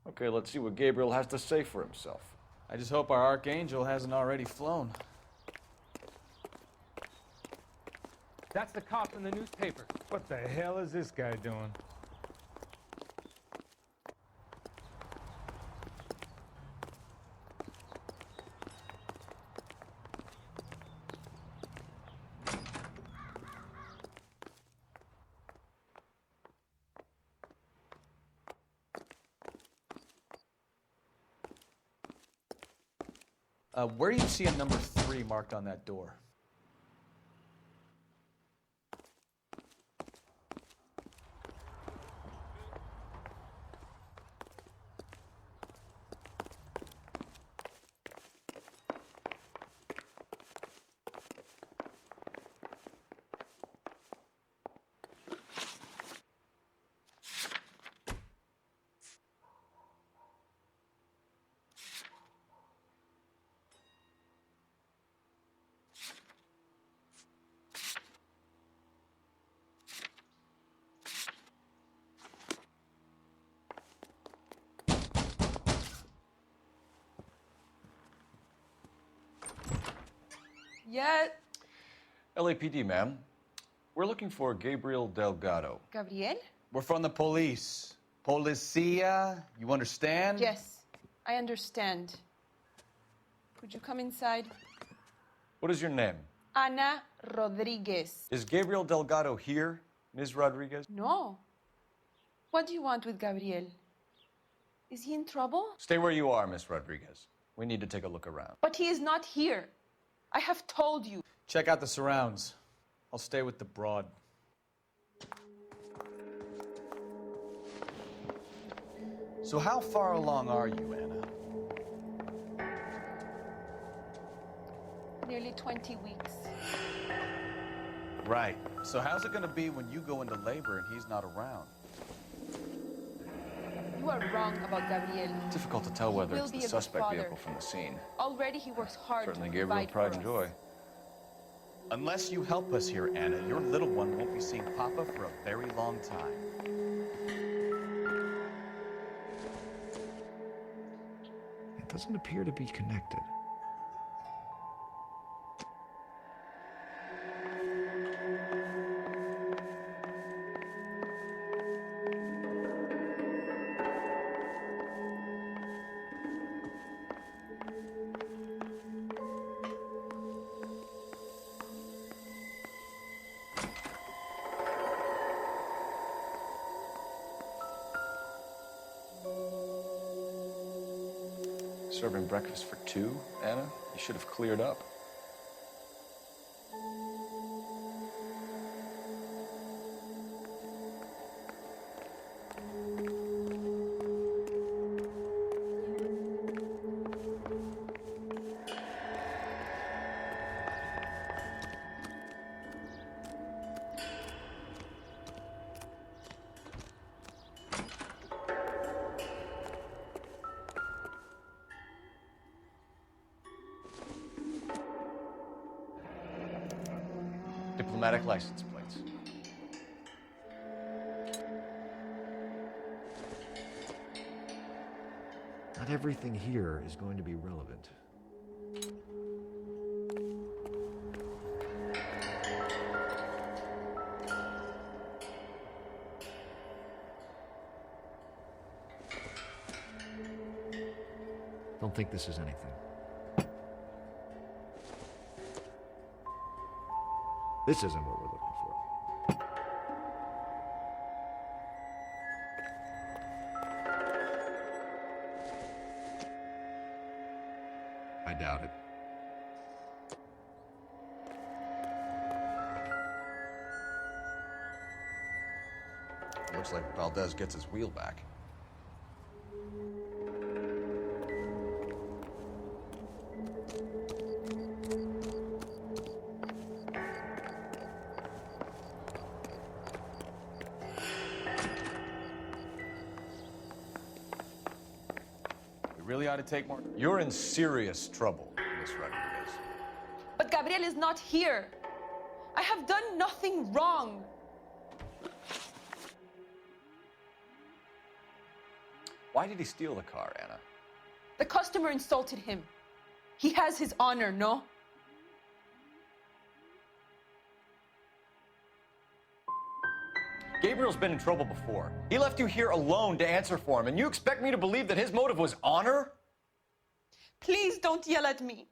Okay, let's see what Gabriel has to say for himself. I just hope our archangel hasn't already flown. That's the cop in the newspaper. What the hell is this guy doing? Where do you see a number 3 marked on that door? Yeah, LAPD, ma'am. We're looking for Gabriel Delgado. Gabriel? We're from the police. Policia, you understand? Yes, I understand. Could you come inside? What is your name? Ana Rodriguez. Is Gabriel Delgado here, Ms. Rodriguez? No. What do you want with Gabriel? Is he in trouble? Stay where you are, Ms. Rodriguez. We need to take a look around. But he is not here. I have told you. Check out the surrounds. I'll stay with the broad. So how far along are you, Anna? Nearly 20 weeks. Right. So how's it gonna be when you go into labor and he's not around? You are wrong about Gabriel. Difficult to tell whether He will it's be the a good suspect father. vehicle from the scene. Already he works hard Certainly to Gabriel provide pride for and us. joy. Unless you help us here, Anna, your little one won't be seeing Papa for a very long time. It doesn't appear to be connected. Serving breakfast for 2, Anna? You should have cleared up. Diplomatic license plates. Not everything here is going to be relevant. Don't think this is anything. This isn't what we're looking for. I doubt it. Looks like Valdez gets his wheel back. We really ought to take more. You're in serious trouble, Miss Rodriguez. But Gabriel is not here. I have done nothing wrong. Why did he steal the car, Anna? The customer insulted him. He has his honor, no? Gabriel's been in trouble before. He left you here alone to answer for him, and you expect me to believe that his motive was honor? Please don't yell at me.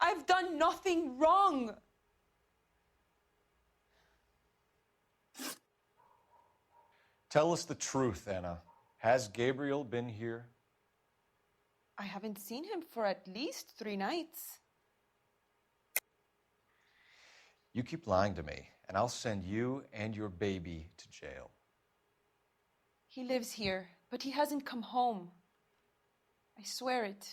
I've done nothing wrong. Tell us the truth, Anna. Has Gabriel been here? I haven't seen him for at least 3 nights. You keep lying to me, and I'll send you and your baby to jail. He lives here, but he hasn't come home. I swear it.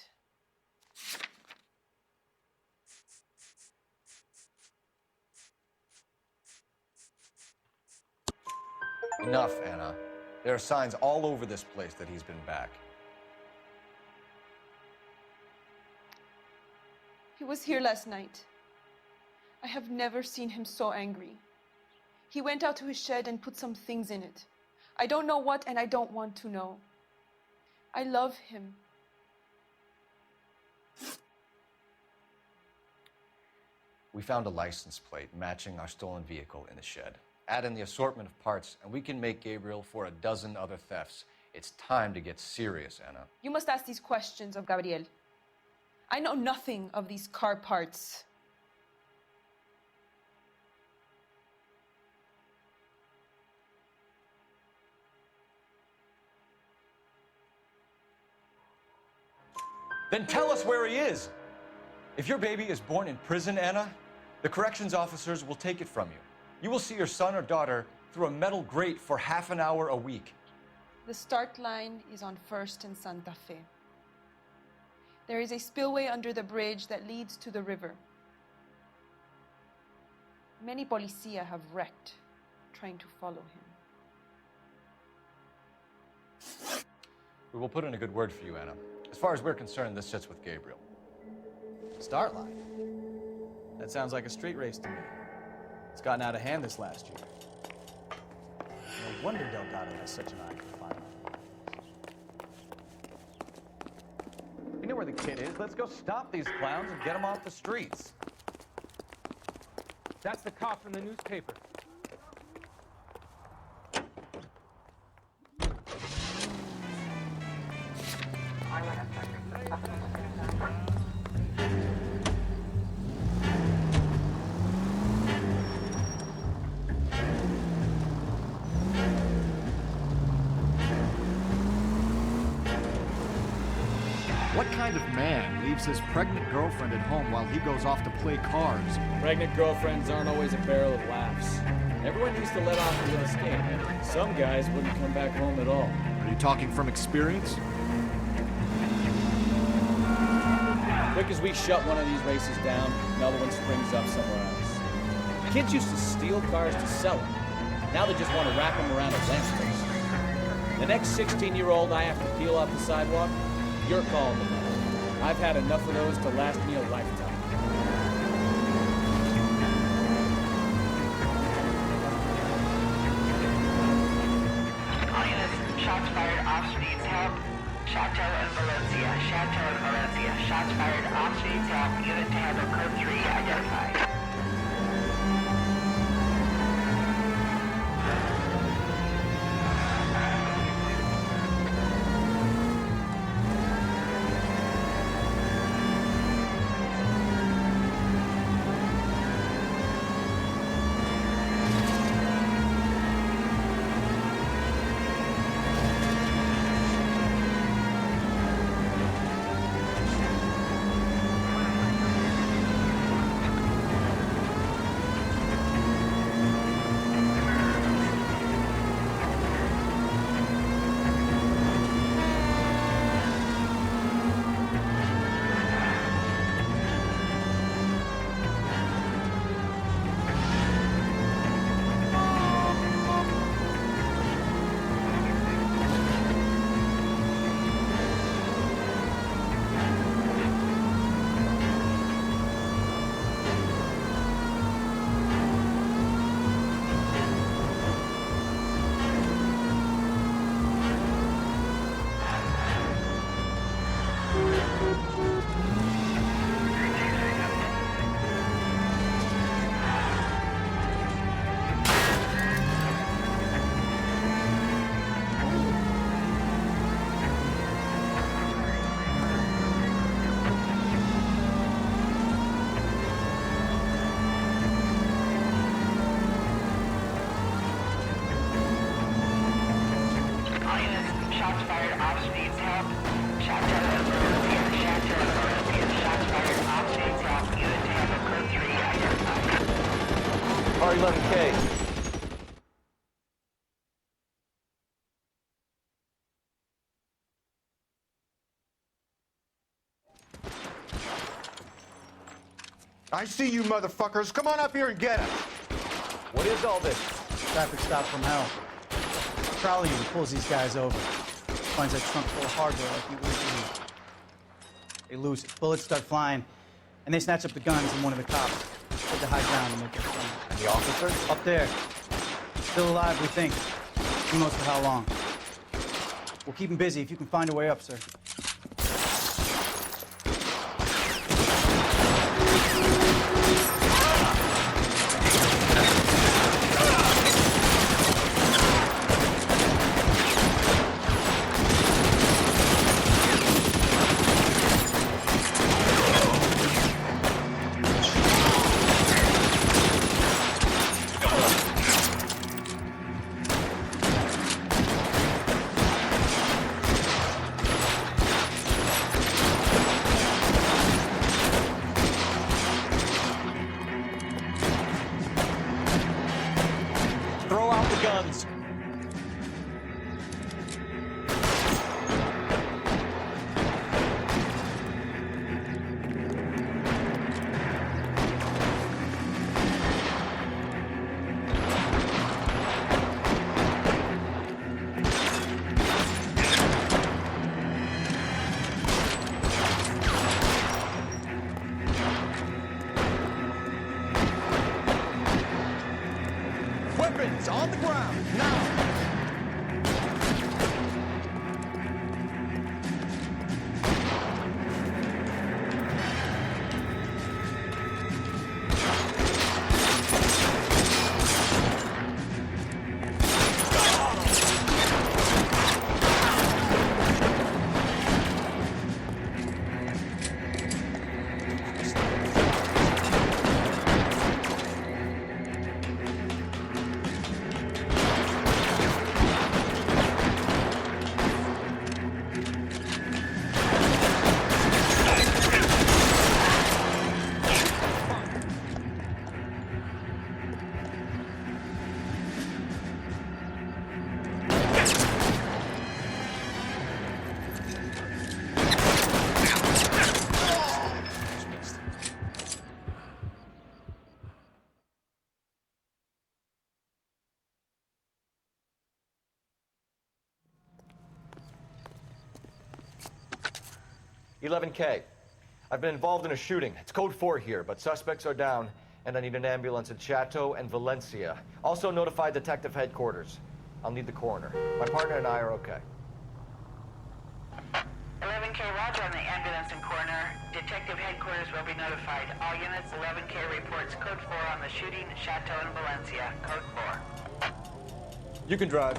Enough, Anna. There are signs all over this place that he's been back. He was here last night. I have never seen him so angry. He went out to his shed and put some things in it. I don't know what, and I don't want to know. I love him. We found a license plate matching our stolen vehicle in the shed. Add in the assortment of parts, and we can make Gabriel for a dozen other thefts. It's time to get serious, Anna. You must ask these questions of Gabriel. I know nothing of these car parts. Then tell us where he is. If your baby is born in prison, Anna, the corrections officers will take it from you. You will see your son or daughter through a metal grate for half an hour a week. The start line is on 1st and Santa Fe. There is a spillway under the bridge that leads to the river. Many policia have wrecked trying to follow him. We will put in a good word for you, Anna. As far as we're concerned, this sits with Gabriel. Start line? That sounds like a street race to me. It's gotten out of hand this last year. No wonder Delgado has such an eye for violence. We know where the kid is. Let's go stop these clowns and get them off the streets. That's the cop from the newspaper. What kind of man leaves his pregnant girlfriend at home while he goes off to play cards? Pregnant girlfriends aren't always a barrel of laughs. Everyone used to let off a little steam. Some guys wouldn't come back home at all. Are you talking from experience? Quick as we shut one of these races down, another one springs up somewhere else. Kids used to steal cars to sell them. Now they just want to wrap them around a lamppost. The next 16-year-old I have to peel off the sidewalk, you're calling them out. I've had enough of those to last me a lifetime. All units, shots fired off streets, help. Chateau and Valencia, Chateau and Valencia. Shots fired off streets, help. Unit to handle code 3 identified. 11K. I see you motherfuckers. Come on up here and get him. What is all this? Traffic stop from hell. Trolley unit pulls these guys over. Finds a trunk full of hardware like you wouldn't believe. They lose it. Bullets start flying, and they snatch up the guns and one of the cops. Take the high ground and make it fun. And the officer? Up there. Still alive, we think. Who knows for how long. We'll keep him busy if you can find a way up, sir. Throw out the guns. Weapons on the ground, now! $11K. I've been involved in a shooting. It's code 4 here, but suspects are down, and I need an ambulance at Chateau and Valencia. Also notify detective headquarters. I'll need the coroner. My partner and I are okay. 11K, roger on the ambulance and coroner. Detective headquarters will be notified. All units, 11K reports code 4 on the shooting, Chateau and Valencia. Code 4. You can drive.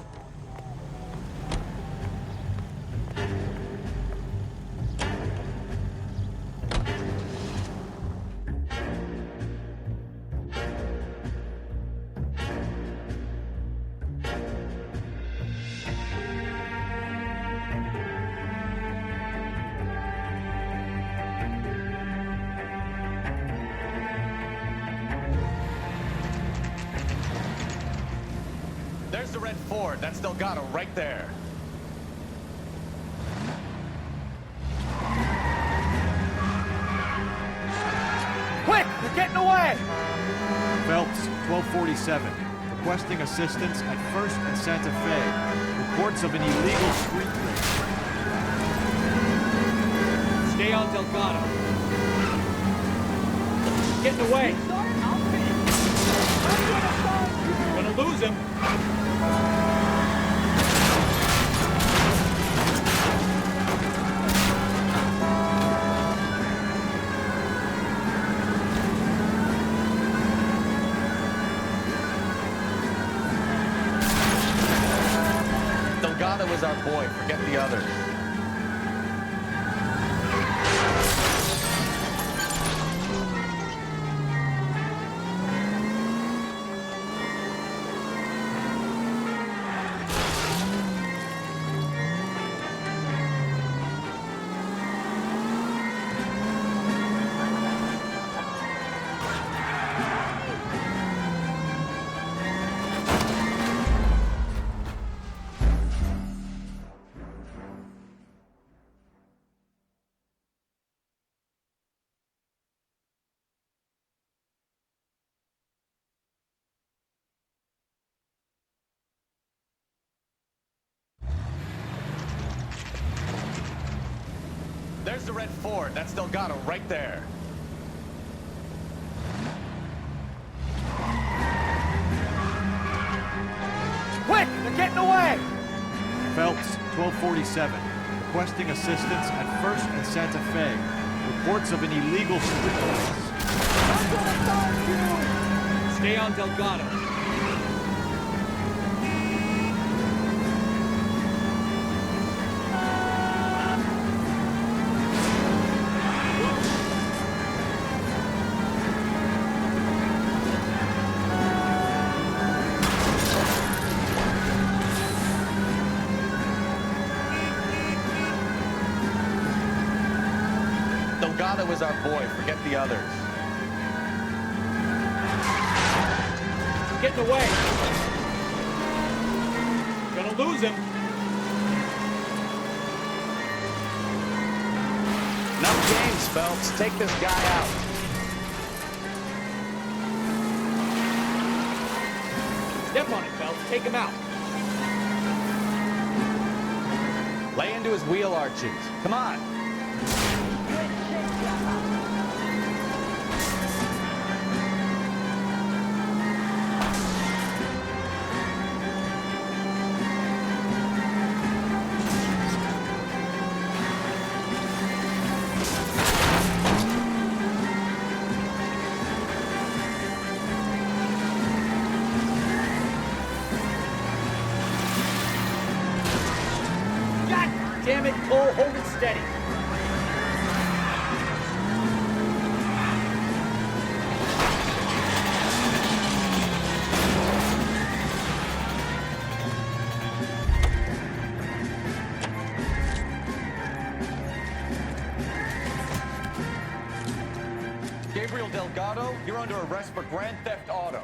There's the red Ford. That's Delgado right there. Quick! They're getting away! Phelps, 1247. Requesting assistance at 1st and Santa Fe. Reports of an illegal street race. Stay on Delgado. Getting away. Gonna lose him. Delgado is our boy. Forget the others. There's the red Ford. That's Delgado right there. Quick! They're getting away! Phelps, 1247. Requesting assistance at 1st and Santa Fe. Reports of an illegal street race. Stay on Delgado. Delgado is our boy. Forget the others. Getting away. Gonna lose him. Enough games, Phelps. Take this guy out. Step on it, Phelps. Take him out. Lay into his wheel arches. Come on. Damn it, Cole, hold it steady. Gabriel Delgado, you're under arrest for grand theft auto.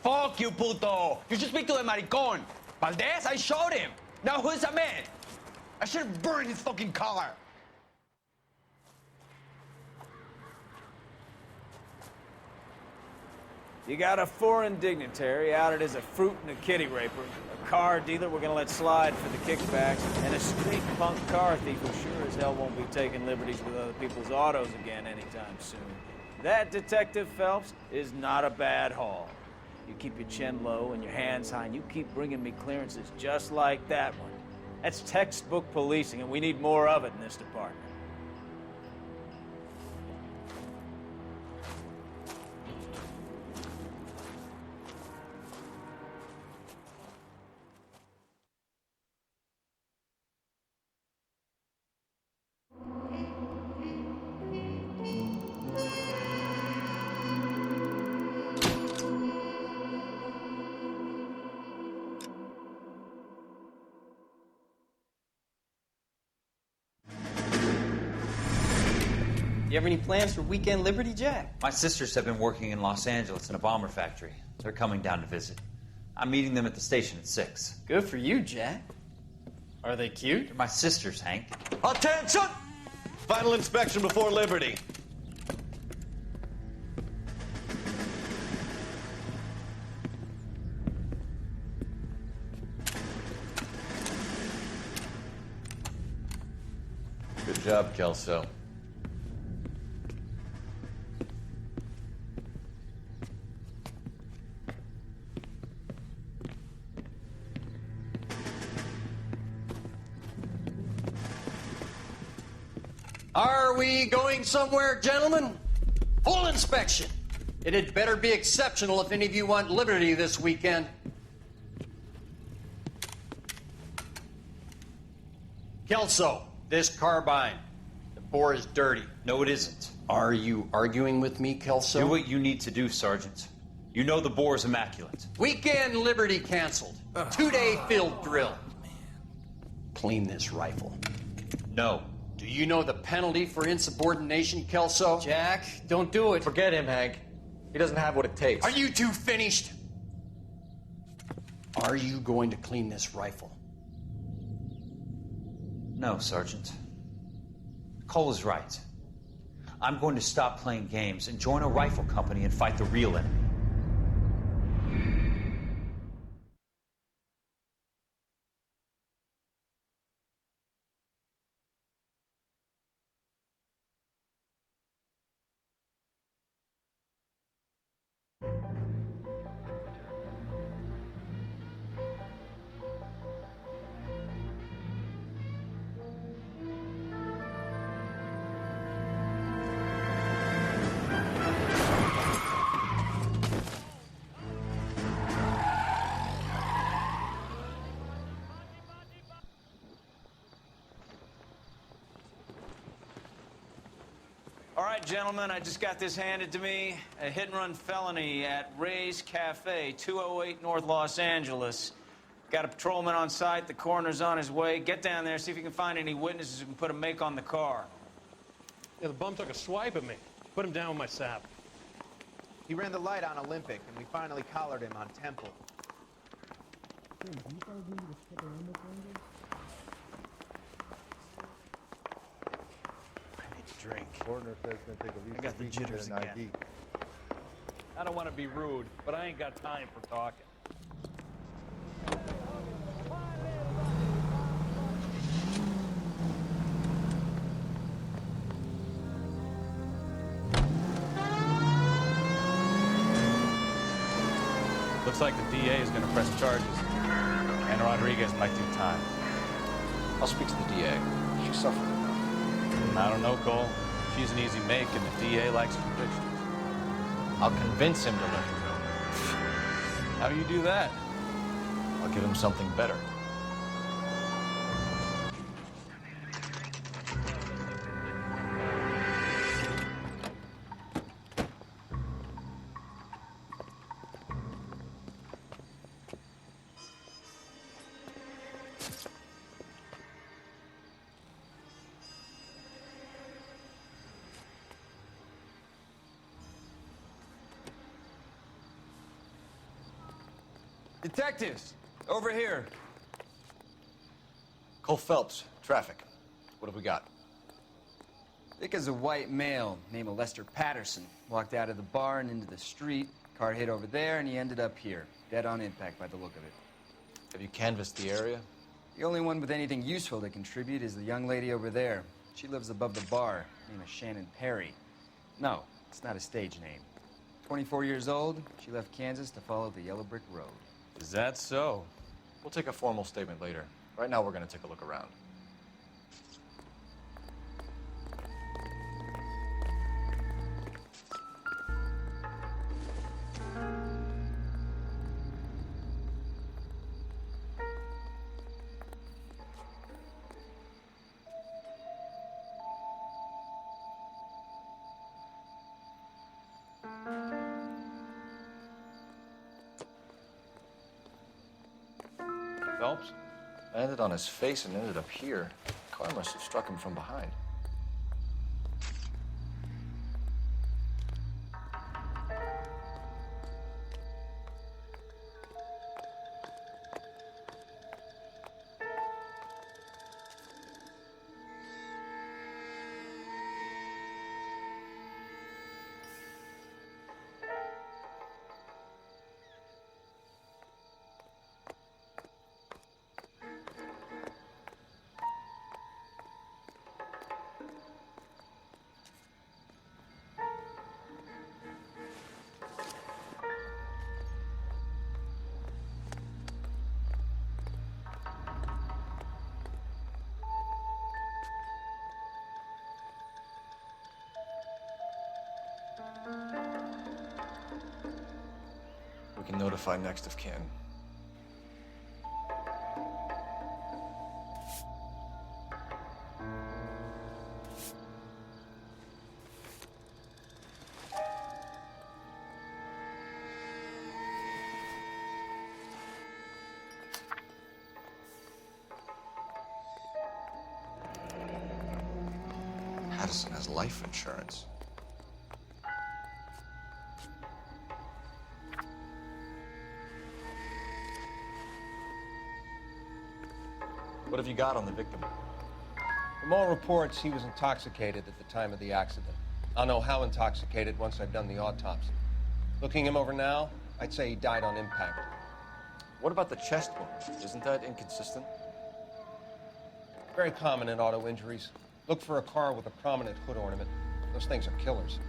Fuck you, puto! You should speak to the maricón. Valdez, I showed him. Now who's the man? I should have burned his fucking car. You got a foreign dignitary outed as a fruit and a kitty raper, a car dealer we're gonna let slide for the kickbacks, and a street punk car thief who sure as hell won't be taking liberties with other people's autos again anytime soon. That, Detective Phelps, is not a bad haul. You keep your chin low and your hands high, and you keep bringing me clearances just like that one. That's textbook policing, and we need more of it in this department. You have any plans for weekend Liberty, Jack? My sisters have been working in Los Angeles in a bomber factory. They're coming down to visit. I'm meeting them at the station at 6. Good for you, Jack. Are they cute? They're my sisters, Hank. Attention! Final inspection before Liberty. Good job, Kelso. Are we going somewhere, gentlemen? Full inspection. It had better be exceptional if any of you want liberty this weekend. Kelso, this carbine. The bore is dirty. No, it isn't. Are you arguing with me, Kelso? Do what you need to do, Sergeant. You know the bore is immaculate. Weekend liberty canceled. 2-day field drill. Clean this rifle. No. Do you know the penalty for insubordination, Kelso? Jack, don't do it. Forget him, Hank. He doesn't have what it takes. Are you two finished? Are you going to clean this rifle? No, Sergeant. Cole is right. I'm going to stop playing games and join a rifle company and fight the real enemy. All right, gentlemen, I just got this handed to me. A hit-and-run felony at Ray's Cafe, 208 North Los Angeles. Got a patrolman on site. The coroner's on his way. Get down there, see if you can find any witnesses who can put a make on the car. Yeah, the bum took a swipe at me. Put him down with my sap. He ran the light on Olympic, and we finally collared him on Temple. Drink. Coroner says it's gonna take at least I got the a week to get jitters an again. ID. I don't want to be rude, but I ain't got time for talking. Looks like the DA is going to press charges, and Rodriguez might do time. I'll speak to the DA. She suffered enough. I don't know, Cole. She's an easy make, and the DA likes convictions. I'll convince him to let her go. How do you do that? I'll give him something better. Detectives, over here. Cole Phelps, traffic. What have we got? Thick as a white male named Lester Patterson. Walked out of the bar and into the street. Car hit over there, and he ended up here. Dead on impact by the look of it. Have you canvassed the area? The only one with anything useful to contribute is the young lady over there. She lives above the bar. Name is Shannon Perry. No, it's not a stage name. 24 years old, she left Kansas to follow the yellow brick road. Is that so? We'll take a formal statement later. Right now, we're going to take a look around. Phelps? Landed on his face and ended up here. The car must have struck him from behind. We can notify next of kin. Patterson has life insurance. What have you got on the victim? From all reports, he was intoxicated at the time of the accident. I'll know how intoxicated once I've done the autopsy. Looking him over now, I'd say he died on impact. What about the chest wound? Isn't that inconsistent? Very common in auto injuries. Look for a car with a prominent hood ornament. Those things are killers.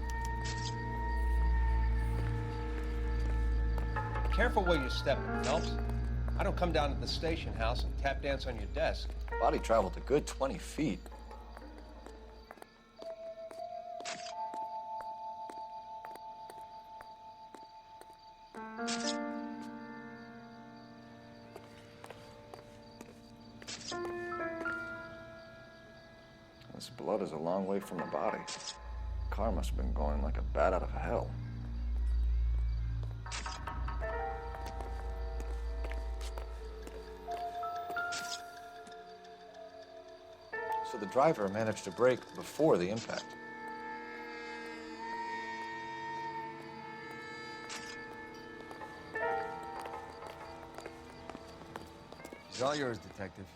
Careful where you step, Phelps. I don't come down to the station house and tap dance on your desk. Body traveled a good 20 feet. This blood is a long way from the body. Car must have been going like a bat out of hell. So the driver managed to brake before the impact. She's all yours, Detective.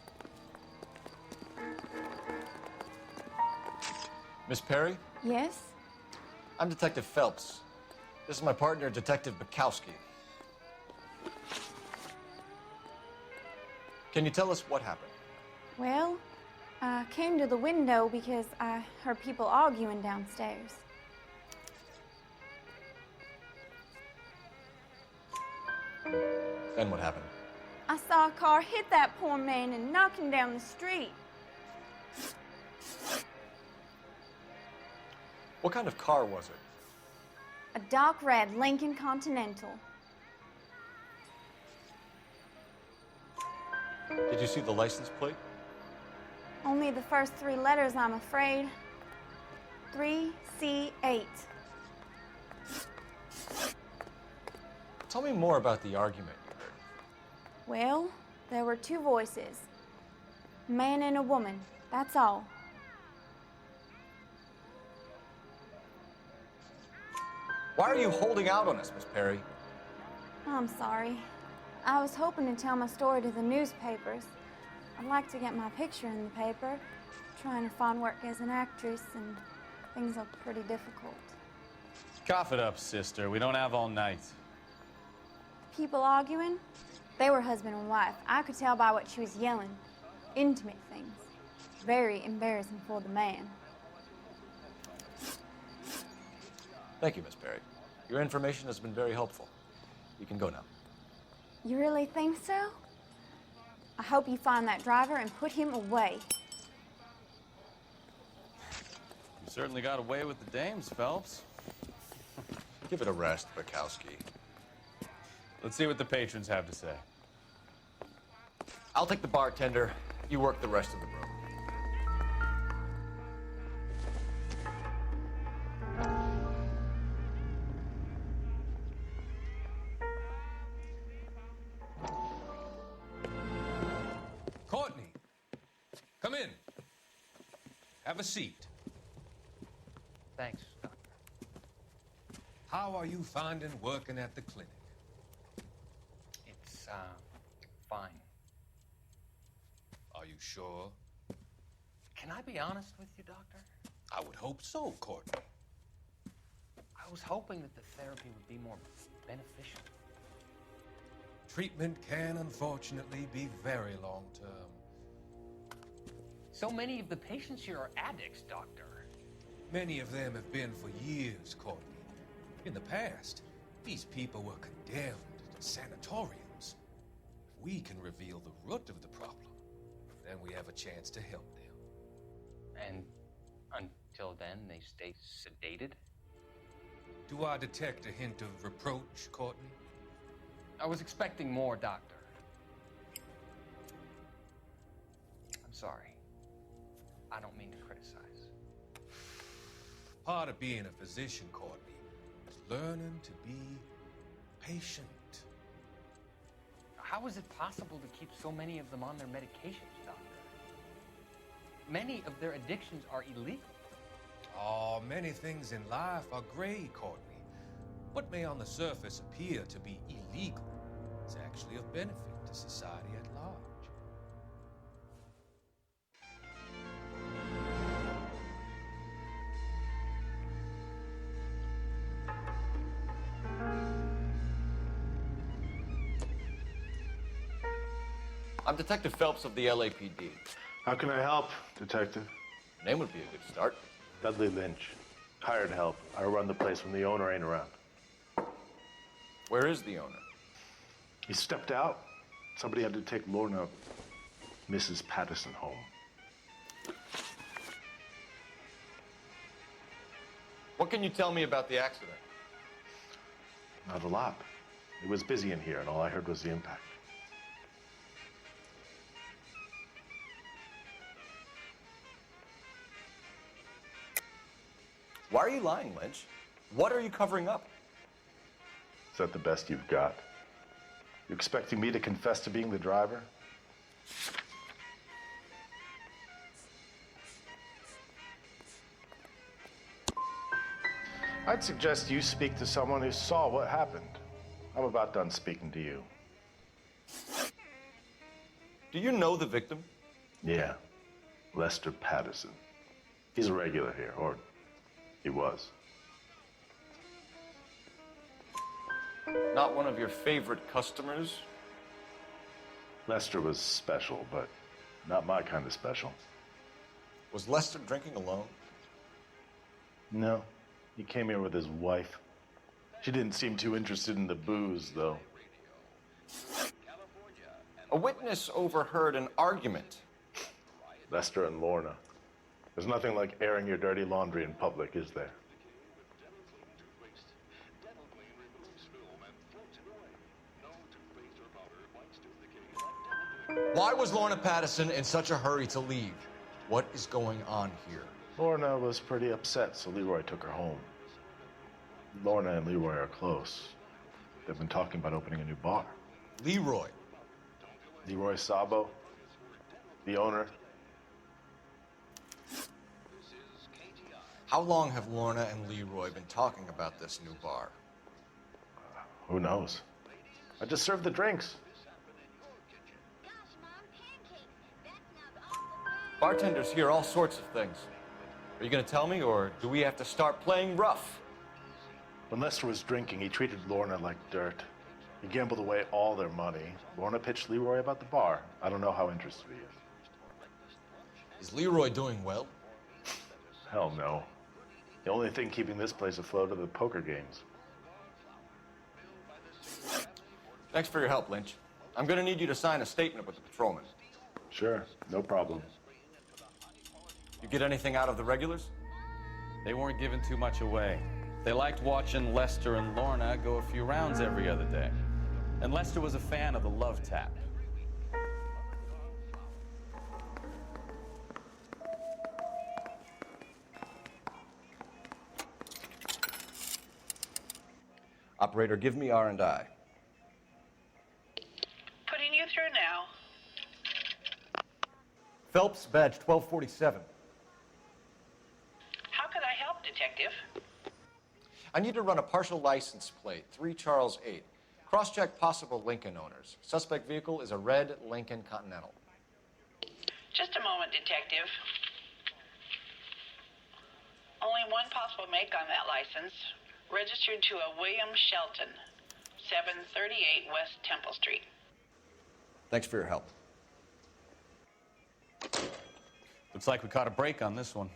Miss Perry? Yes? I'm Detective Phelps. This is my partner, Detective Bukowski. Can you tell us what happened? Well, I came to the window because I heard people arguing downstairs. Then what happened? I saw a car hit that poor man and knock him down the street. What kind of car was it? A dark red Lincoln Continental. Did you see the license plate? Only the first 3 letters, I'm afraid. 3C8. Tell me more about the argument you heard. Well, there were 2 voices. A man and a woman, that's all. Why are you holding out on us, Miss Perry? I'm sorry. I was hoping to tell my story to the newspapers. I'd like to get my picture in the paper. Trying to find work as an actress, and things are pretty difficult. Cough it up, sister. We don't have all night. People arguing? They were husband and wife. I could tell by what she was yelling. Intimate things. Very embarrassing for the man. Thank you, Miss Perry. Your information has been very helpful. You can go now. You really think so? I hope you find that driver and put him away. You certainly got away with the dames, Phelps. Give it a rest, Bukowski. Let's see what the patrons have to say. I'll take the bartender. You work the rest of the room. Courtney, come in. Have a seat. Thanks, Doctor. How are you finding working at the clinic? It's, fine. Are you sure? Can I be honest with you, Doctor? I would hope so, Courtney. I was hoping that the therapy would be more beneficial. Treatment can, unfortunately, be very long-term. So many of the patients here are addicts, Doctor. Many of them have been for years, Courtney. In the past, these people were condemned to sanatoriums. If we can reveal the root of the problem, then we have a chance to help them. And until then, they stay sedated? Do I detect a hint of reproach, Courtney? I was expecting more, Doctor. I'm sorry. I don't mean to criticize. Part of being a physician, Courtney, is learning to be patient. How is it possible to keep so many of them on their medications, Doctor? Many of their addictions are illegal. Oh, many things in life are gray, Courtney. What may on the surface appear to be illegal is actually of benefit to society at large. I'm Detective Phelps of the LAPD. How can I help, Detective? Name would be a good start. Dudley Lynch. Hired help. I run the place when the owner ain't around. Where is the owner? He stepped out. Somebody had to take Lorna, Mrs. Patterson, home. What can you tell me about the accident? Not a lot. It was busy in here, and all I heard was the impact. Why are you lying, Lynch? What are you covering up? Is that the best you've got? You expecting me to confess to being the driver? I'd suggest you speak to someone who saw what happened. I'm about done speaking to you. Do you know the victim? Yeah, Lester Patterson. He's a regular here, or he was. Not one of your favorite customers? Lester was special, but not my kind of special. Was Lester drinking alone? No, he came here with his wife. She didn't seem too interested in the booze, though. A witness overheard an argument. Lester and Lorna. There's nothing like airing your dirty laundry in public, is there? Why was Lorna Patterson in such a hurry to leave? What is going on here? Lorna was pretty upset, so Leroy took her home. Lorna and Leroy are close. They've been talking about opening a new bar. Leroy? Leroy Sabo, the owner. How long have Lorna and Leroy been talking about this new bar? Who knows? I just served the drinks. Bartenders hear all sorts of things. Are you going to tell me, or do we have to start playing rough? When Lester was drinking, he treated Lorna like dirt. He gambled away all their money. Lorna pitched Leroy about the bar. I don't know how interested he is. Is Leroy doing well? Hell no. The only thing keeping this place afloat are the poker games. Thanks for your help, Lynch. I'm going to need you to sign a statement with the patrolman. Sure, no problem. You get anything out of the regulars? They weren't giving too much away. They liked watching Lester and Lorna go a few rounds every other day. And Lester was a fan of the love tap. Operator, give me R&I. Putting you through now. Phelps, badge 1247. How could I help, Detective? I need to run a partial license plate, 3 Charles 8. Cross-check possible Lincoln owners. Suspect vehicle is a red Lincoln Continental. Just a moment, Detective. Only one possible make on that license. Registered to a William Shelton, 738 West Temple Street. Thanks for your help. Looks like we caught a break on this one.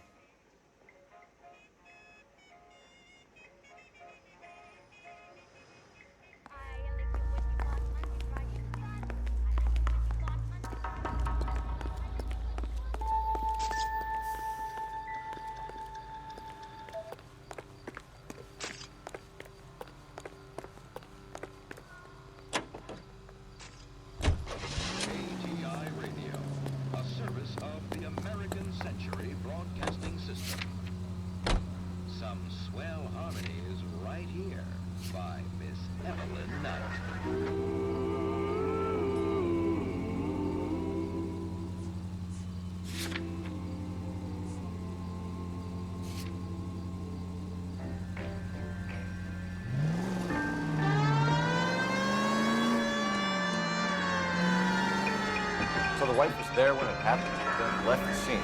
So the wife was there when it happened, but then left the scene.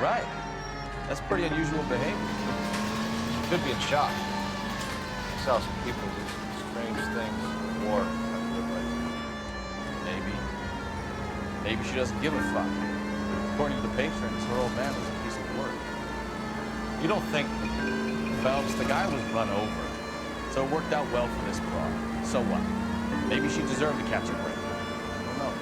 Right. That's pretty unusual behavior. She could be in shock. I saw some people do some strange things in the war. Maybe. Maybe she doesn't give a fuck. According to the patrons, her old man was a piece of work. You don't think... Phelps, the guy was run over. So it worked out well for this broad. So what? Maybe she deserved to catch a break. I don't know.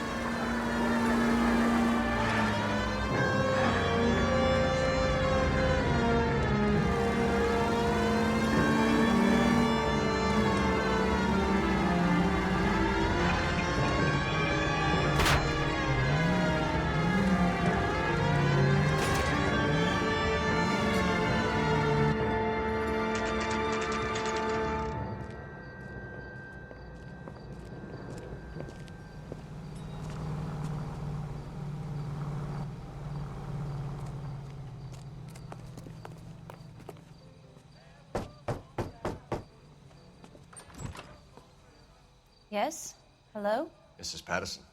Yes? Hello? Mrs. Patterson.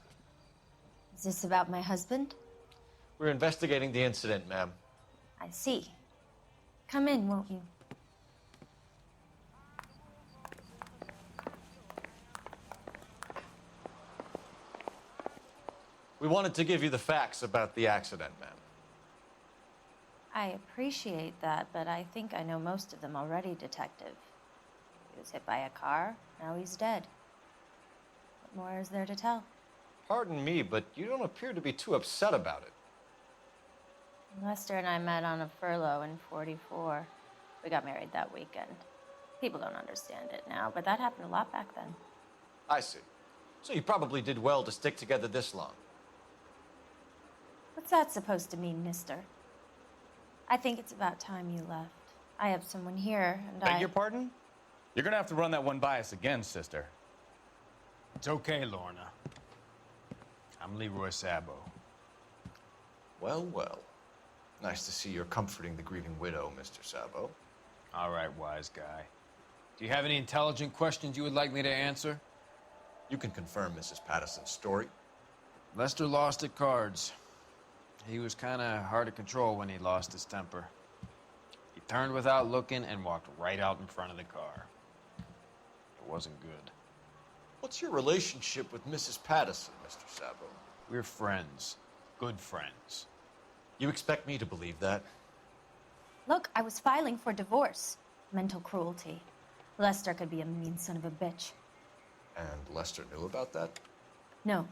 Is this about my husband? We're investigating the incident, ma'am. I see. Come in, won't you? We wanted to give you the facts about the accident, ma'am. I appreciate that, but I think I know most of them already, Detective. He was hit by a car, now he's dead. What more is there to tell? Pardon me, but you don't appear to be too upset about it. Lester and I met on a furlough in '44. We got married that weekend. People don't understand it now, but that happened a lot back then. I see. So you probably did well to stick together this long. What's that supposed to mean, mister? I think it's about time you left. I have someone here, and Beg your pardon? You're gonna have to run that one by us again, sister. It's okay, Lorna. I'm Leroy Sabo. Well, well. Nice to see you're comforting the grieving widow, Mr. Sabo. All right, wise guy. Do you have any intelligent questions you would like me to answer? You can confirm Mrs. Patterson's story. Lester lost at cards. He was kind of hard to control when he lost his temper. He turned without looking and walked right out in front of the car. It wasn't good. What's your relationship with Mrs. Patterson, Mr. Sabo? We're friends. Good friends. You expect me to believe that? Look, I was filing for divorce. Mental cruelty. Lester could be a mean son of a bitch. And Lester knew about that? No,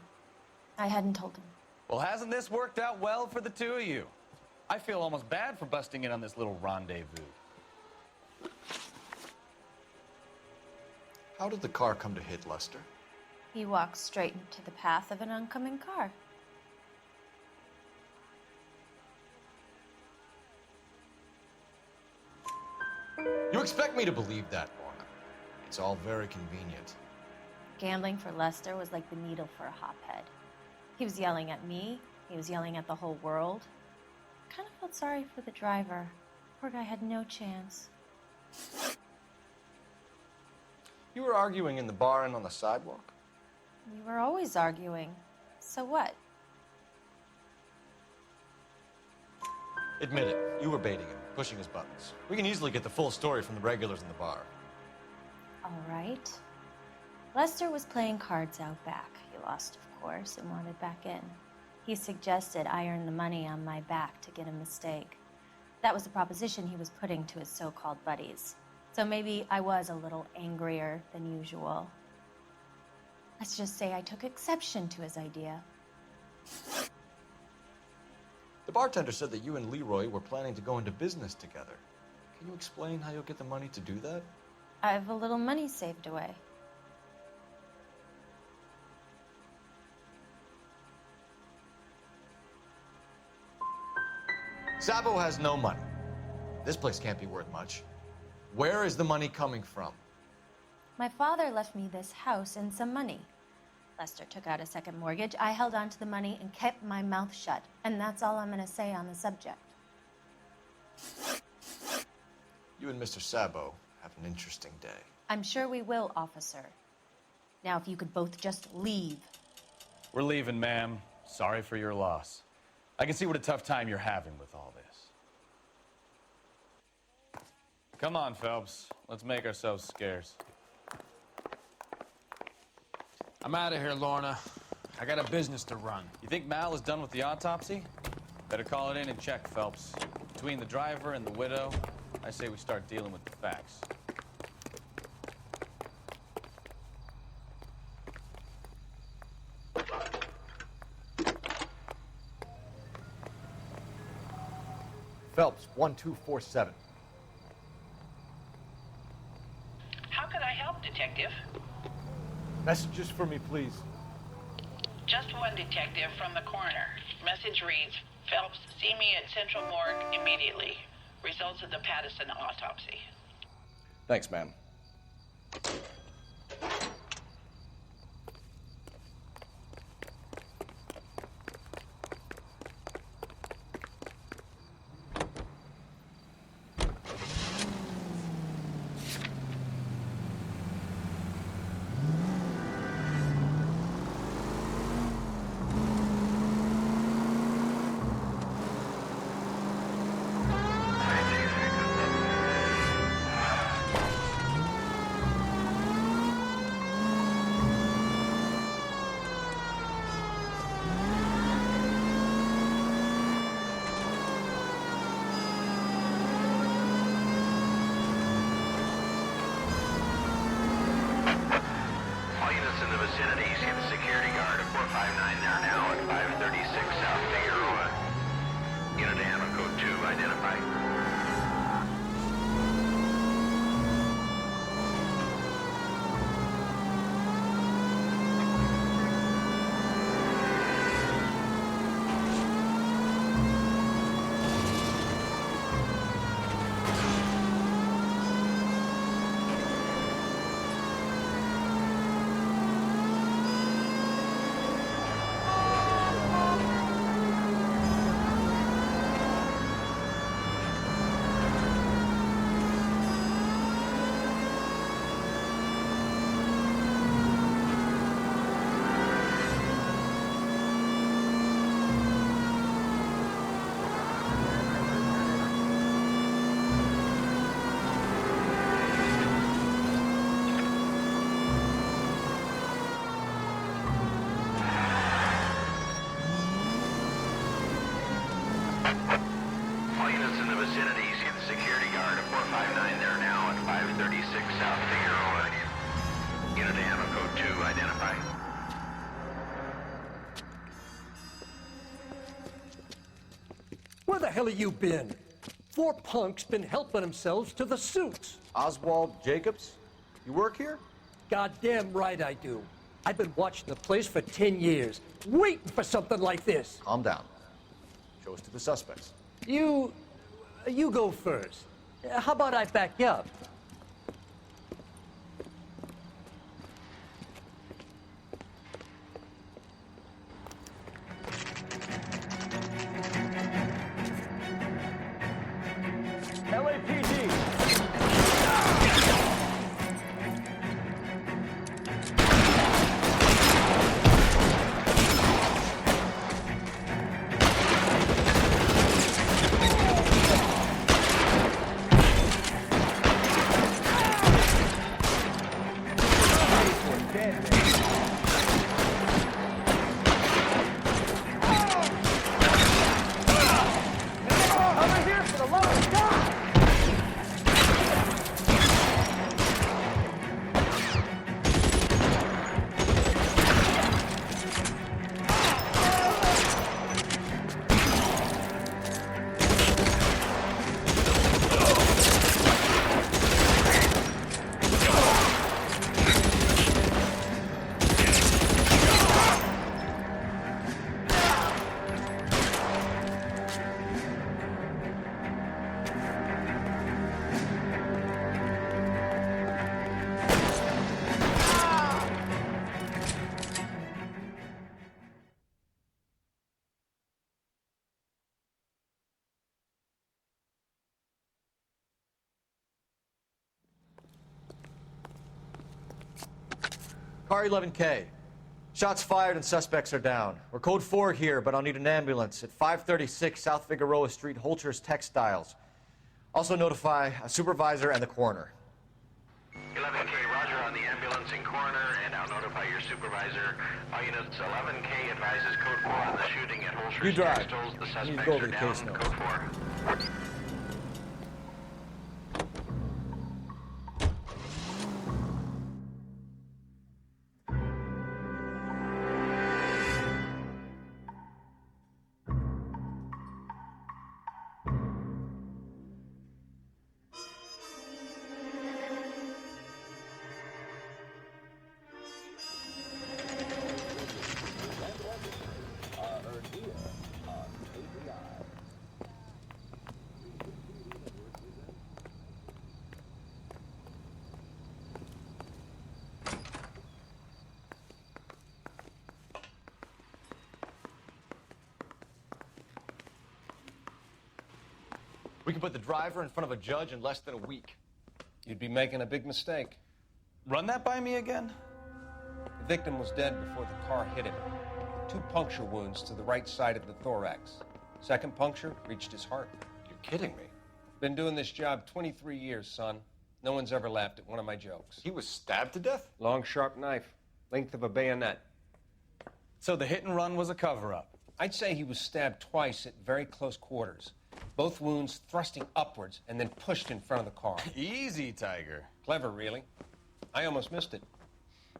I hadn't told him. Well, hasn't this worked out well for the two of you? I feel almost bad for busting in on this little rendezvous. How did the car come to hit Lester? He walked straight into the path of an oncoming car. You expect me to believe that, Lorna? It's all very convenient. Gambling for Lester was like the needle for a hophead. He was yelling at me. He was yelling at the whole world. I kind of felt sorry for the driver. Poor guy had no chance. You were arguing in the bar and on the sidewalk? We were always arguing. So what? Admit it, you were baiting him, pushing his buttons. We can easily get the full story from the regulars in the bar. All right. Lester was playing cards out back. He lost, of course, and wanted back in. He suggested I earn the money on my back to get a mistake. That was the proposition he was putting to his so-called buddies. So maybe I was a little angrier than usual. Let's just say I took exception to his idea. The bartender said that you and Leroy were planning to go into business together. Can you explain how you'll get the money to do that? I have a little money saved away. Sabo has no money. This place can't be worth much. Where is the money coming from? My father left me this house and some money. Lester took out a second mortgage. I held on to the money and kept my mouth shut. And that's all I'm going to say on the subject. You and Mr. Sabo have an interesting day. I'm sure we will, officer. Now, if you could both just leave. We're leaving, ma'am. Sorry for your loss. I can see what a tough time you're having with all this. Come on, Phelps. Let's make ourselves scarce. I'm out of here, Lorna. I got a business to run. You think Mal is done with the autopsy? Better call it in and check, Phelps. Between the driver and the widow, I say we start dealing with the facts. Phelps, 1247. How can I help, Detective? Messages for me, please. Just one detective from the coroner. Message reads, Phelps, see me at Central Morgue immediately. Results of the Patterson autopsy. Thanks, ma'am. All units in the vicinity, see the security guard at 459 there now at 536 South Figueroa. Unit ammo code 2, identify. Where the hell have you been? 4 punks been helping themselves to the suits. Oswald Jacobs? You work here? Goddamn right I do. I've been watching the place for 10 years, waiting for something like this. Calm down. Show us to the suspects. You go first. How about I back you up? Car 11K. Shots fired and suspects are down. We're code 4 here, but I'll need an ambulance at 536 South Figueroa Street, Holcher's Textiles. Also notify a supervisor and the coroner. 11K, roger on the ambulance and coroner, and I'll notify your supervisor. All units, 11K advises code 4 on the shooting at Holcher's You drive. Textiles. The You need to suspects go over are the down. case notes. Code 4. We can put the driver in front of a judge in less than a week. You'd be making a big mistake. Run that by me again? The victim was dead before the car hit him. 2 puncture wounds to the right side of the thorax. Second puncture reached his heart. You're kidding me. Been doing this job 23 years, son. No one's ever laughed at one of my jokes. He was stabbed to death? Long, sharp knife. Length of a bayonet. So the hit and run was a cover-up? I'd say he was stabbed twice at very close quarters. Both wounds thrusting upwards and then pushed in front of the car. Easy, Tiger. Clever, really. I almost missed it.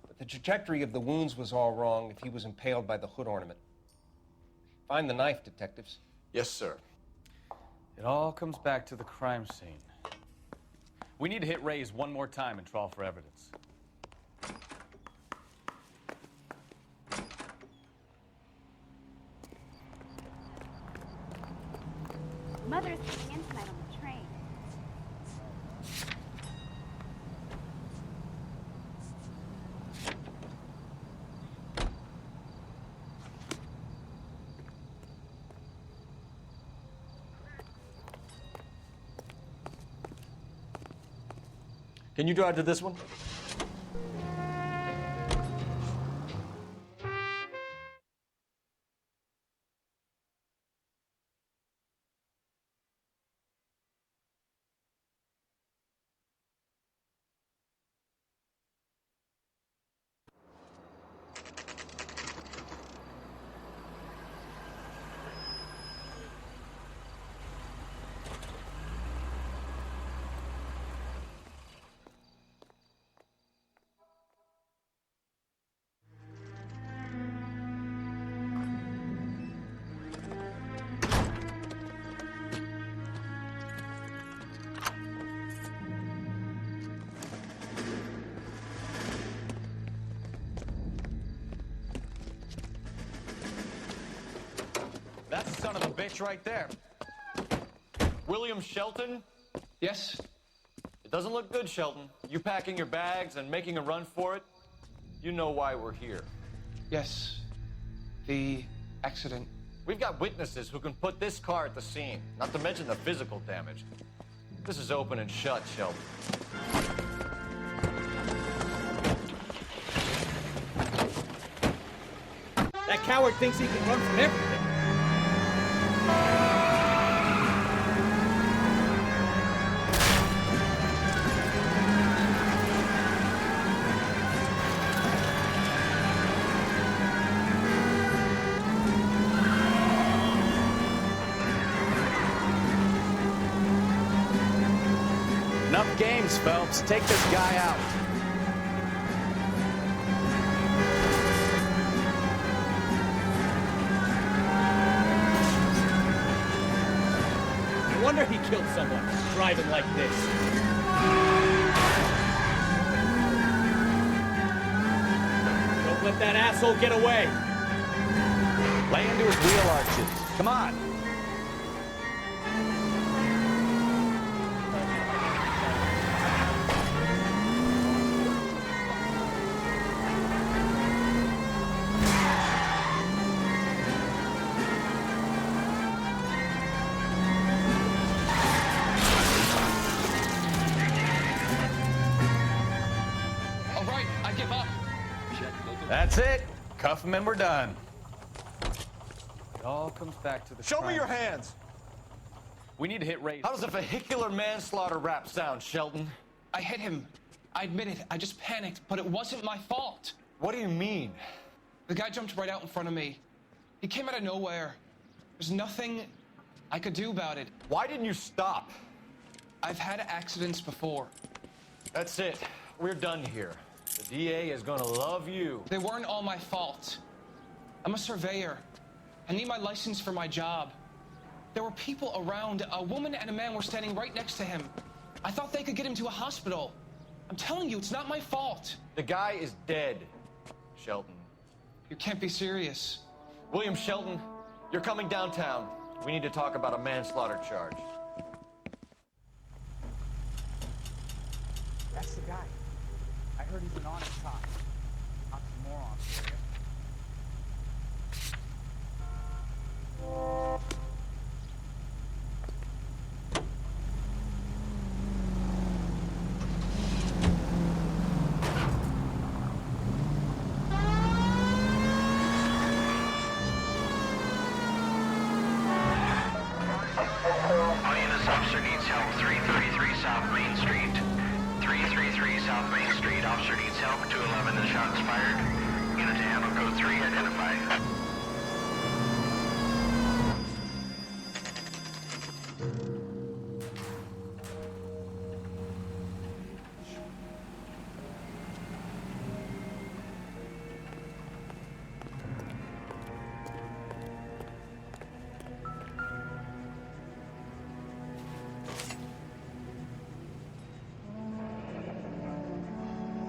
But the trajectory of the wounds was all wrong if he was impaled by the hood ornament. Find the knife, detectives. Yes, sir. It all comes back to the crime scene. We need to hit Ray's one more time and trawl for evidence. Mother's coming in tonight on the train. Can you drive to this one? bitch right there. William Shelton? Yes? It doesn't look good, Shelton. You packing your bags and making a run for it? You know why we're here. Yes. The accident. We've got witnesses who can put this car at the scene, not to mention the physical damage. This is open and shut, Shelton. That coward thinks he can run from everything. Enough games, Phelps. Take this guy out. No wonder he killed someone driving like this. Don't let that asshole get away. Lay into his wheel arches. Come on. All right, I give up. That's it. Cuff him and we're done. It all comes back to the Show me crime. your hands! We need to hit Ray. How does a vehicular manslaughter rap sound, Shelton? I hit him. I admit it. I just panicked, but it wasn't my fault. What do you mean? The guy jumped right out in front of me. He came out of nowhere. There's nothing I could do about it. Why didn't you stop? I've had accidents before. That's it. We're done here. The DA is gonna love you. They weren't all my fault. I'm a surveyor. I need my license for my job. There were people around. A woman and a man were standing right next to him. I thought they could get him to a hospital. I'm telling you, it's not my fault. The guy is dead, Shelton. You can't be serious. William Shelton, you're coming downtown. We need to talk about a manslaughter charge. That's the guy. I heard he's an honest cop. Oxymoron for you. All units, officer needs help. 333 South Main Street. 333 South Main Street. Officer needs help. 211, the shots fired. Unit to handle code 3, identify.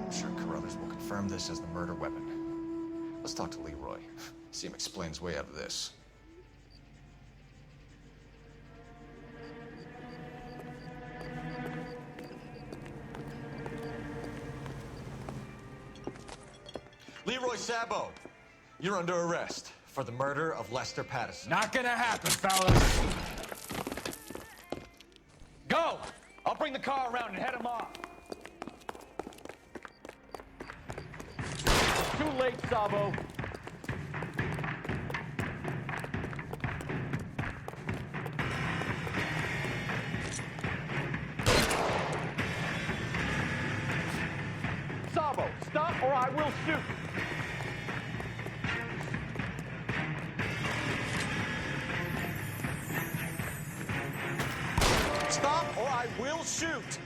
I'm sure Carruthers will confirm this as the murder weapon. Let's talk to Leroy. See him explain his way out of this. Leroy Sabo, you're under arrest for the murder of Lester Patterson. Not gonna happen, fellas. Go! I'll bring the car around and head him off. Too late, Sabo. Sabo, stop or I will shoot. Stop or I will shoot.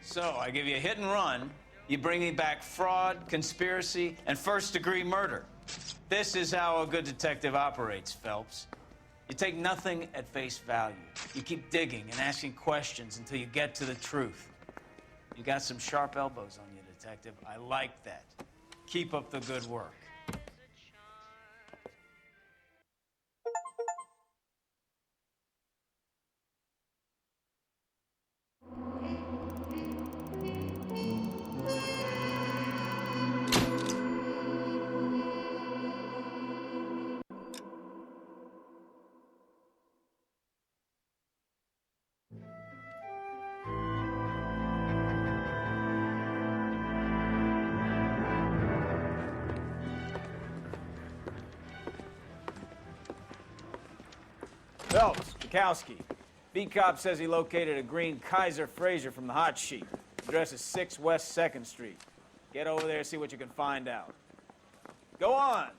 So, I give you a hit and run. You bring me back fraud, conspiracy, and first-degree murder. This is how a good detective operates, Phelps. You take nothing at face value. You keep digging and asking questions until you get to the truth. You got some sharp elbows on you, detective. I like that. Keep up the good work. Phelps, Bukowski. Beat cop says he located a green Kaiser Fraser from the hot sheet. Address is 6 West 2nd Street. Get over there, see what you can find out. Go on.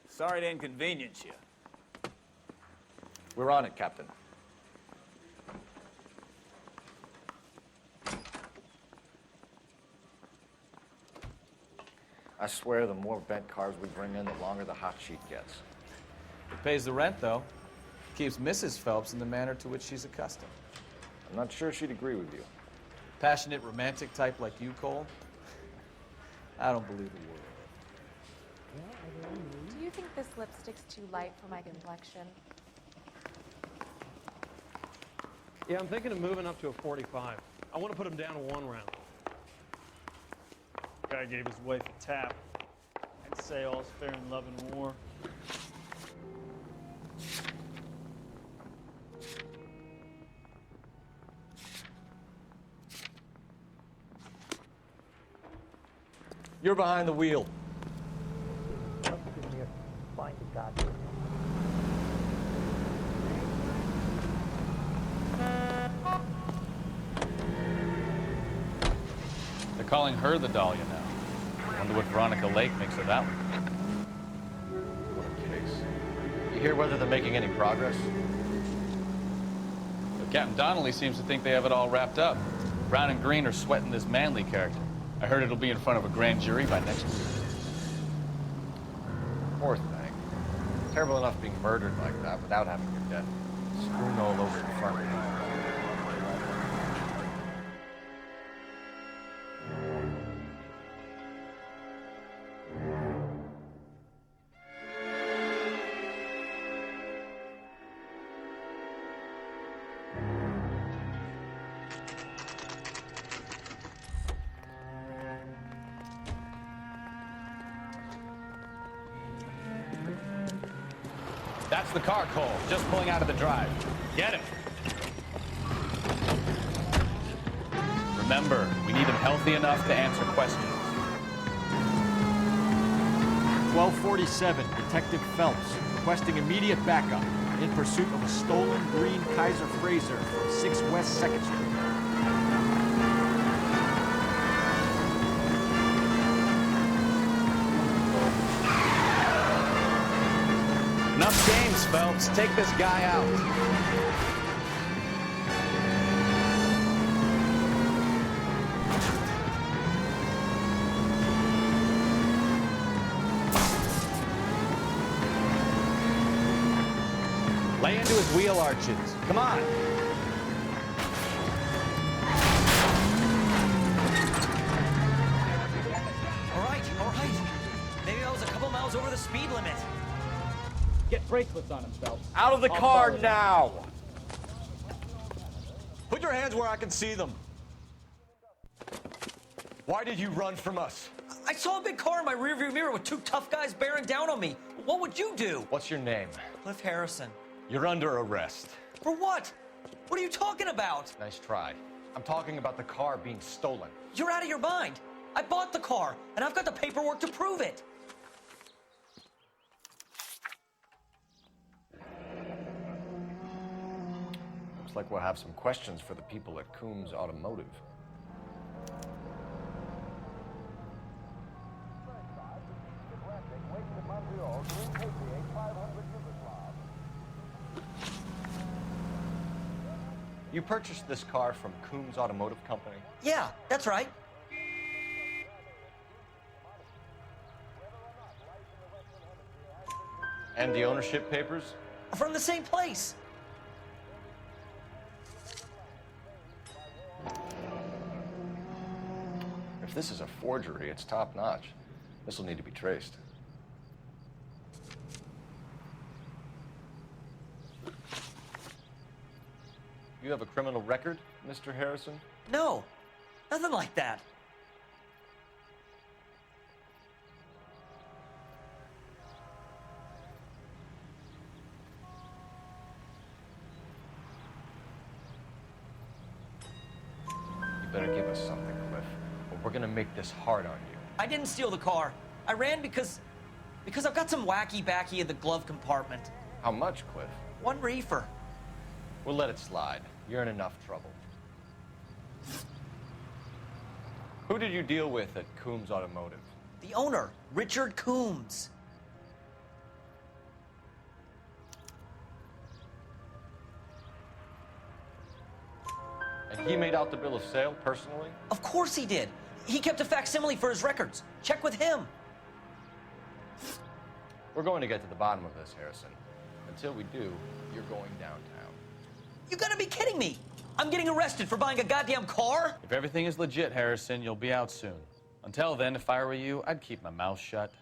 Sorry to inconvenience you. We're on it, Captain. I swear the more bent cars we bring in, the longer the hot sheet gets. It pays the rent, though. Keeps Mrs. Phelps in the manner to which she's accustomed. I'm not sure she'd agree with you. Passionate, romantic type like you, Cole? I don't believe a word of it. Do you think this lipstick's too light for my complexion? Yeah, I'm thinking of moving up to a 45. I want to put him down to 1 round. Guy gave his wife a tap. I'd say all's fair in love and war. You're behind the wheel. Find the goddamn. They're calling her the Dahlia now. Wonder what Veronica Lake makes of that one. What a case. You hear whether they're making any progress? But Captain Donnelly seems to think they have it all wrapped up. Brown and Green are sweating this Manley character. I heard it'll be in front of a grand jury by next week. Poor thing. Terrible enough being murdered like that without having your death strewn all over your front. That's the car, Cole. Just pulling out of the drive. Get him. Remember, we need him healthy enough to answer questions. 1247, Detective Phelps, requesting immediate backup in pursuit of a stolen green Kaiser Fraser from 6 West 2nd Street. Enough games, Phelps. Take this guy out. Lay into his wheel arches. Come on. All right. Maybe I was a couple miles over the speed limit. Get bracelets on him, Phelps. Out of the car now! Put your hands where I can see them. Why did you run from us? I saw a big car in my rearview mirror with 2 tough guys bearing down on me. What would you do? What's your name? Cliff Harrison. You're under arrest. For what? What are you talking about? Nice try. I'm talking about the car being stolen. You're out of your mind. I bought the car, and I've got the paperwork to prove it. Looks like we'll have some questions for the people at Coombs Automotive. You purchased this car from Coombs Automotive Company? Yeah, that's right. And the ownership papers? From the same place. If this is a forgery, it's top-notch. This will need to be traced. You have a criminal record, Mr. Harrison? No, nothing like that. You better give us something, Cliff, or we're gonna make this hard on you. I didn't steal the car. I ran because I've got some wacky backy in the glove compartment. How much, Cliff? 1 reefer. We'll let it slide. You're in enough trouble. Who did you deal with at Coombs Automotive? The owner, Richard Coombs. And he made out the bill of sale personally? Of course he did. He kept a facsimile for his records. Check with him. We're going to get to the bottom of this, Harrison. Until we do, you're going downtown. You gotta be kidding me. I'm getting arrested for buying a goddamn car? If everything is legit, Harrison, you'll be out soon. Until then, if I were you, I'd keep my mouth shut.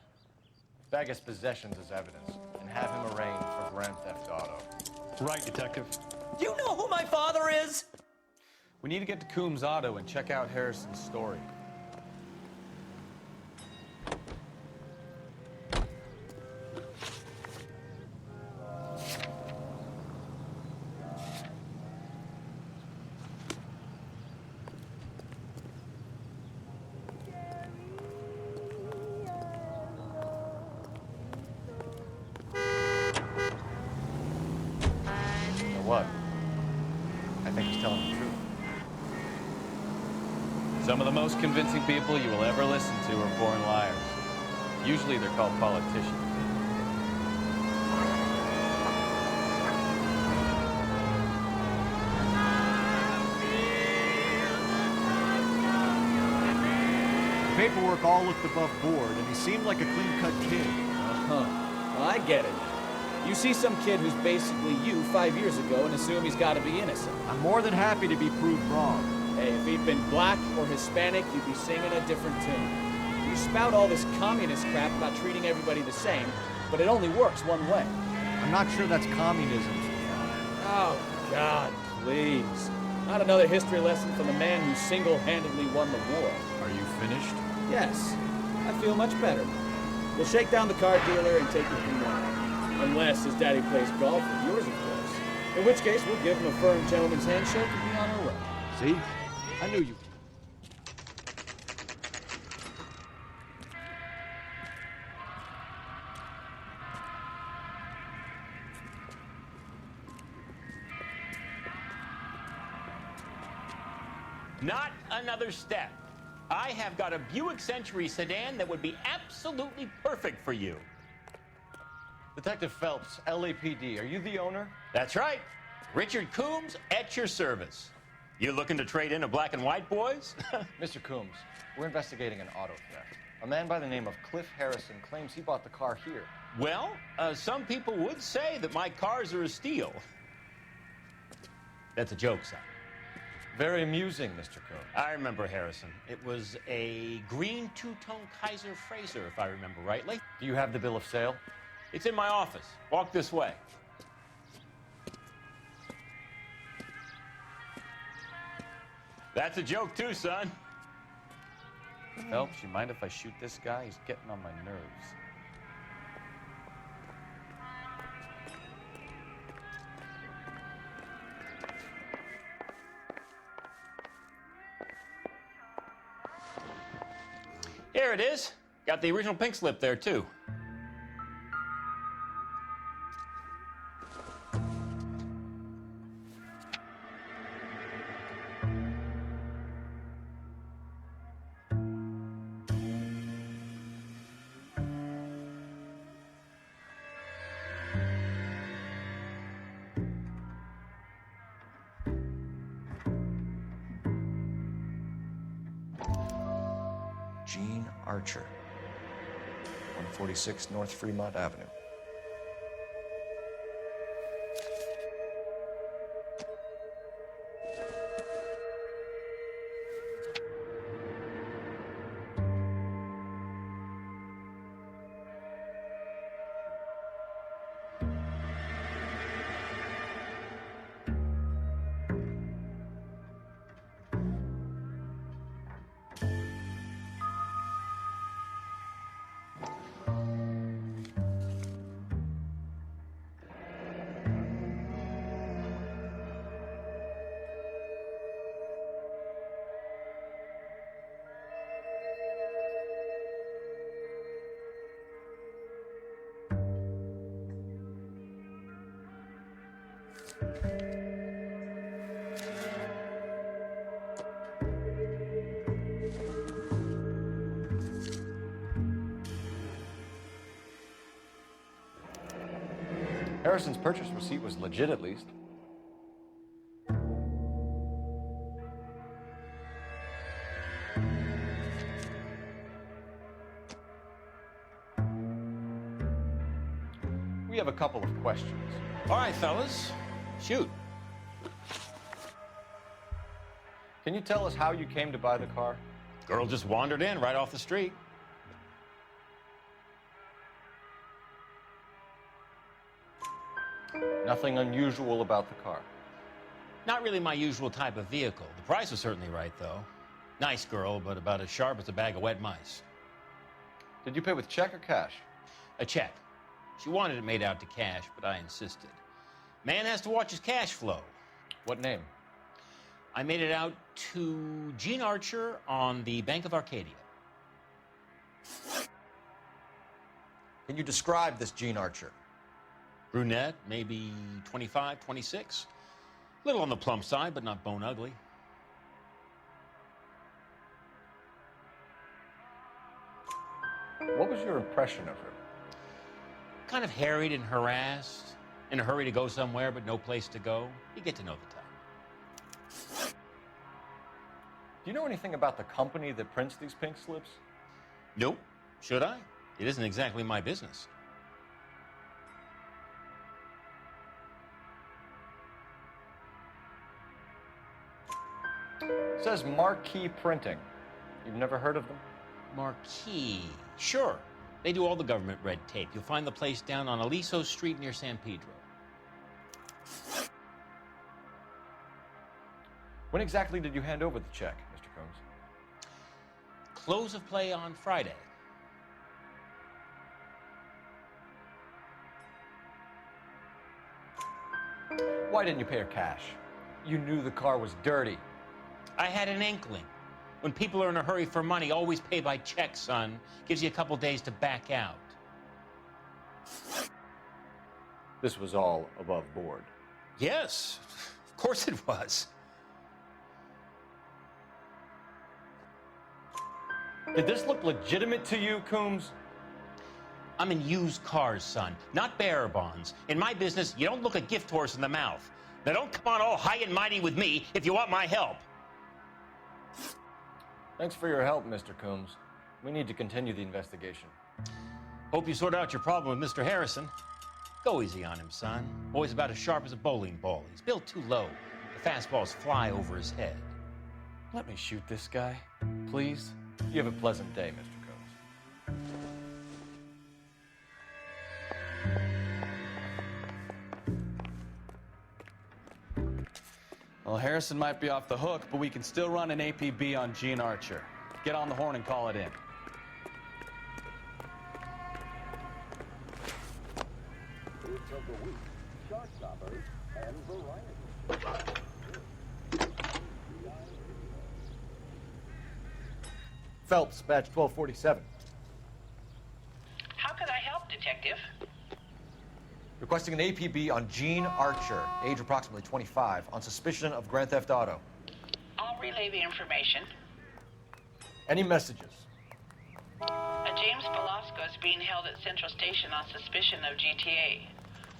Bag his possessions as evidence and have him arraigned for grand theft auto. Right, Detective. Do you know who my father is? We need to get to Coombs Auto and check out Harrison's story. What? I think he's telling the truth. Some of the most convincing people you will ever listen to are born liars. Usually they're called politicians. The paperwork all looked above board, and he seemed like a clean-cut kid. Uh-huh. Well, I get it now. You see some kid who's basically you 5 years ago and assume he's got to be innocent. I'm more than happy to be proved wrong. Hey, if he'd been black or Hispanic, you'd be singing a different tune. You spout all this communist crap about treating everybody the same, but it only works one way. I'm not sure that's communism. Oh, God, please. Not another history lesson from the man who single-handedly won the war. Are you finished? Yes. I feel much better. We'll shake down the car dealer and take what we want. Unless his daddy plays golf with yours, of course. In which case, we'll give him a firm gentleman's handshake and be on our way. See? I knew you. Not another step. I have got a Buick Century sedan that would be absolutely perfect for you. Detective Phelps, LAPD, are you the owner? That's right. Richard Coombs at your service. You looking to trade in a black and white, boys? Mr. Coombs, we're investigating an auto theft. A man by the name of Cliff Harrison claims he bought the car here. Well, some people would say that my cars are a steal. That's a joke, son. Very amusing, Mr. Coombs. I remember Harrison. It was a green two-tone Kaiser Frazer, if I remember rightly. Do you have the bill of sale? It's in my office. Walk this way. That's a joke too, son. Phelps, you mind if I shoot this guy? He's getting on my nerves. Here it is. Got the original pink slip there, too. Gene Archer, 146 North Fremont Avenue. Harrison's purchase receipt was legit, at least. We have a couple of questions. All right, fellas, shoot. Can you tell us how you came to buy the car? Girl just wandered in right off the street. Nothing unusual about the car. Not really my usual type of vehicle. The price was certainly right, though. Nice girl, but about as sharp as a bag of wet mice. Did you pay with check or cash? A check. She wanted it made out to cash, but I insisted. Man has to watch his cash flow. What name? I made it out to Gene Archer on the Bank of Arcadia. Can you describe this Gene Archer? Brunette, maybe 25, 26. A little on the plump side, but not bone ugly. What was your impression of her? Kind of harried and harassed, in a hurry to go somewhere, but no place to go. You get to know the type. Do you know anything about the company that prints these pink slips? Nope. Should I? It isn't exactly my business. It says Marquee Printing. You've never heard of them? Marquee. Sure. They do all the government red tape. You'll find the place down on Aliso Street near San Pedro. When exactly did you hand over the check, Mr. Combs? Close of play on Friday. Why didn't you pay her cash? You knew the car was dirty. I had an inkling. When people are in a hurry for money, always pay by check, son. Gives you a couple days to back out. This was all above board. Yes, of course it was. Did this look legitimate to you, Coombs? I'm in used cars, son, not bearer bonds. In my business, you don't look a gift horse in the mouth. Now don't come on all high and mighty with me if you want my help. Thanks for your help, Mr. Coombs. We need to continue the investigation. Hope you sort out your problem with Mr. Harrison. Go easy on him, son. Boy's about as sharp as a bowling ball. He's built too low. The fastballs fly over his head. Let me shoot this guy, please. You have a pleasant day, Mr. Combs. Well, Harrison might be off the hook, but we can still run an APB on Gene Archer. Get on the horn and call it in. Of the week, shot stoppers and variety. Phelps, badge 1247. How can I help, Detective? Requesting an APB on Gene Archer, age approximately 25, on suspicion of Grand Theft Auto. I'll relay the information. Any messages? A James Velasco is being held at Central Station on suspicion of GTA.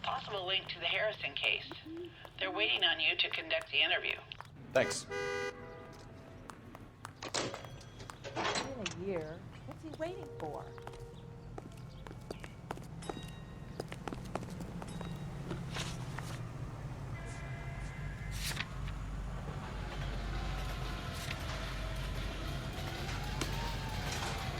Possible link to the Harrison case. They're waiting on you to conduct the interview. Thanks. In a year, what's he waiting for?